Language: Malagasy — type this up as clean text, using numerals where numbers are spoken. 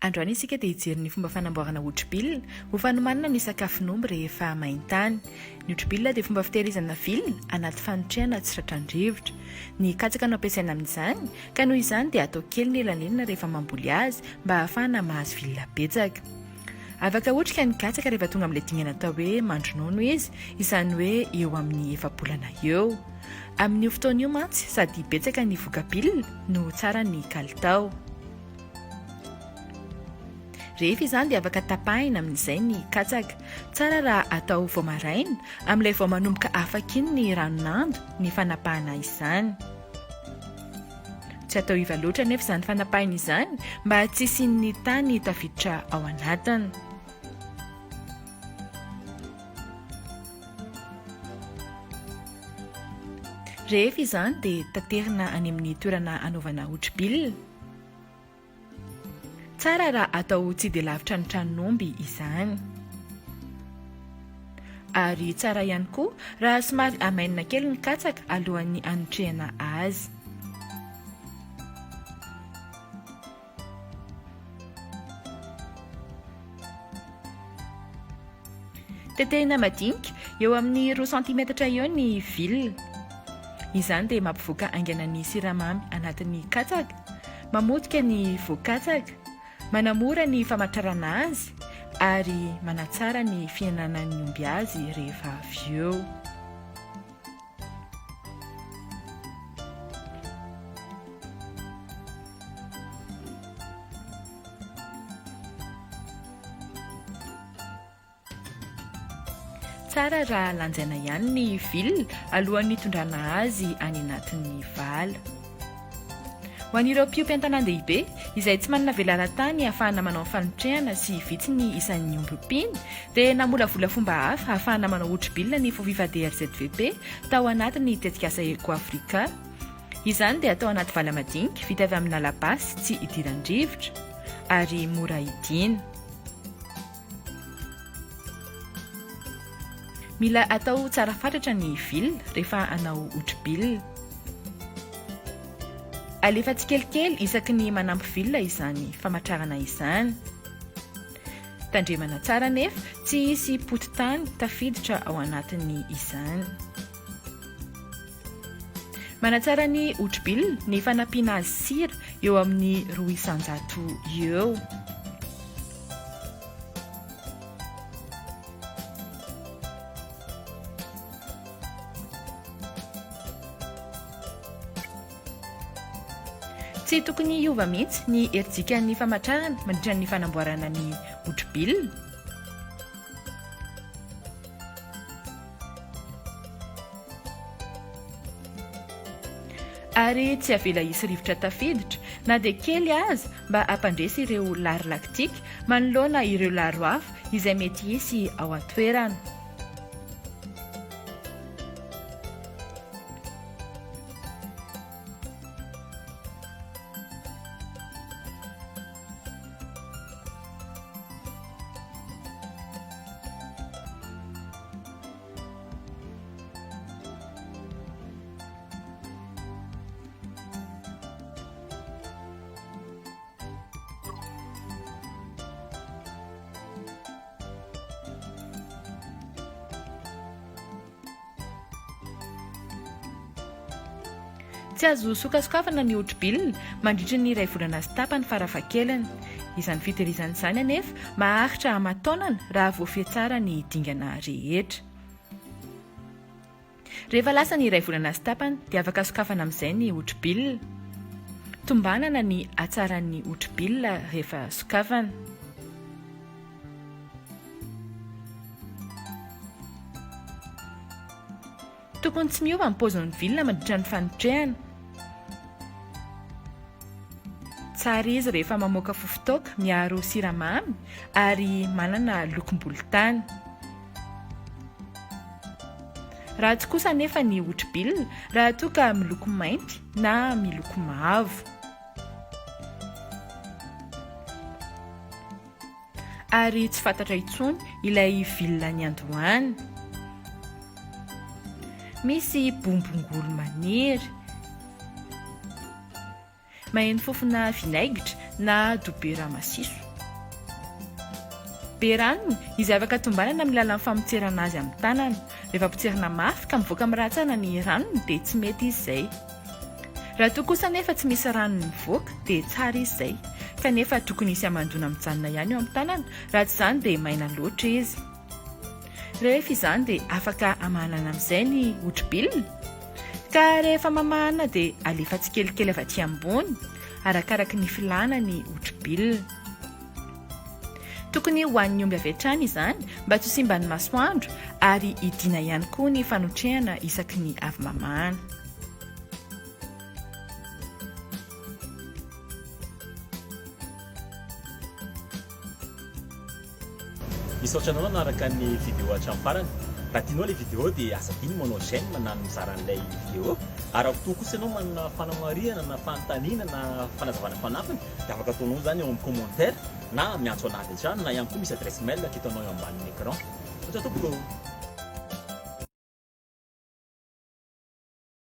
Androany isika dia hijery ny fomba fanamboarana otripilina ho fanomanana ny sakafon'omby rehefa maintany. Ny otripilina dia fomba fitehirizana vilona anaty fanotrehana tsy tratrandrivotra. Ny katsaka no ampiasaina amin'izany ka noho izany dia atao kely ny elanelina rehefa mamboly azy mba ahafahana mahazo vilona betsaka. Afaka otrika ny katsaka rehefa tonga amin'ilay dingana atao hoe mandronono izy, izany hoe eo amin'ny 1 bolana eo. Amin'io fotoana io mantsy sady betsaka ny voka-pilina no tsara ny kalitao. Rehefa izany dia afaka tapahina amin'izay ny katsaka. Tsara raha atao vao maraina amin'ilay vao manomboka afaka iny ny ranon'ando ny fanapahana izany. Tsy atao iva loatra nefa izany fanapahina izany mba tsy hisian'ny tany tafiditra ao anatiny. Rehefa izany dia taterina any amin'ny toerana anaovana otripilina. Tsara raha atao tsy dia lavitra ny tranon'omby izany. Ary tsara ihany koa raha somary amainina kely ny katsaka alohan'ny anotrehana azy. Tetehina madinika eo amin'ny 2 cm eo ny vilona. Izany dia mampivoaka aingana ny siramamy anatin'ny katsaka, mamotika ny voan-katsaka, manamora ny famatrarana azy ary manatsara ny fihinanan'ny omby azy rehefa avy eo. Tsara raha lanjaina ihany ny vilona alohan'ny tondrana azy any anatin'ny vala. Ho an'ireo mpiompy an-tanan-dehibe izay tsy manana velara-tany ahafahana manao fanotrehana sy vitsy ny isan'ny omby ompiany dia namolavola fomba hafa ahafahana manao otripilina ny foviva DRZVP tao anatin'ny tetikasa Eco Africa. Izany dia atao anaty vala madinika vita avy amina labasy tsy idiran-drivotra ary mora idiana. Mila atao tsara fatratra ny vilona rehefa anao otripilina. Alefa tsikelikely isaky ny manampy vilona izany famatrarana izany. Tandremana tsara nefa tsy hisy potitany tafiditra ao anatiny izany. Manatsara ny otripilina ny fanampiana azy sira eo amin'ny 200 eo. Tsy tokony hiova mihitsy ny herijikan'ny famatrarana mandritra ny fanamboarana ny otripilina. Ary tsy avela hisy rivotra tafiditra na dia kely aza mba hampandresy ireo lary laktika manoloana ireo laro hafa izay mety hisy ao an-toerana. Tsy azo sokasokafana ny otripilina mandritra ny 2 volana sy tapany farafahakeliny. Izany fitehirizana izany anefa maharitra ama-taonana raha voafehy tsara ny dingana rehetra. Rehefa lasa ny 2 volana sy tapany dia afaka sokafana amin'izay ny otripilina. Tombanana ny hatsaran'ny otripilina rehefa sokafana. Tokony tsy miova ny paozin'ny vilona mandritra ny fanotrehana. Tsara izy rehefa mamoaka fofitoaka miaro siramamy ary manana lokom-bolontany. Ratsy kosa nefa ny otripilina raha toa ka miloko mainty na miloko mavo. Ary tsy fantatra intsony ilay vilona ny andohany. Misy bombongolo maniry. Maheno fofona vinaigitra na dobera masiso. be ranony izay afaka tombanana amin'ny lalan'ny famotserana azy amin'ny tanana. Rehefa potserina mafy ka mivoaka miratsana ny ranony dia tsy mety izy izay. Raha toa kosa nefa tsy misy ranony mivoaka dia tsara izy izay, kanefa tokony isy amandona mijanona ihany eo amin'ny tanana, raha tsy izany dia maina loatra izy. Rehefa izany dia afaka amahanana amin'izay ny hodibilina, ka rehefa mamahana dia alefa tsikelikely avy aty ambony arakaraka ny filana ny hodibilina. Tokony hoan'ny omby avy hatrany izany mba tsy ho simba ny masoandro ary hidiana ihany koa ny fanotrehana isaky ny avy mamahana. Misaotra anao nanaraka ny vidéo hatramin'ny farany. Raha tianao ilay vidéo dia asa diny manao chaîne manano mizara an'ilay vidéo. Ary raha toa kosa ianao manana fanamarihana na fanontaniana na fanazavana fanafiny dia afaka ataonao zany eo amin'ny commentaire na miantso anazy hatrany na ihany koa misy adresse mail akitanao eo ambanin'ny écran. Satria tompoko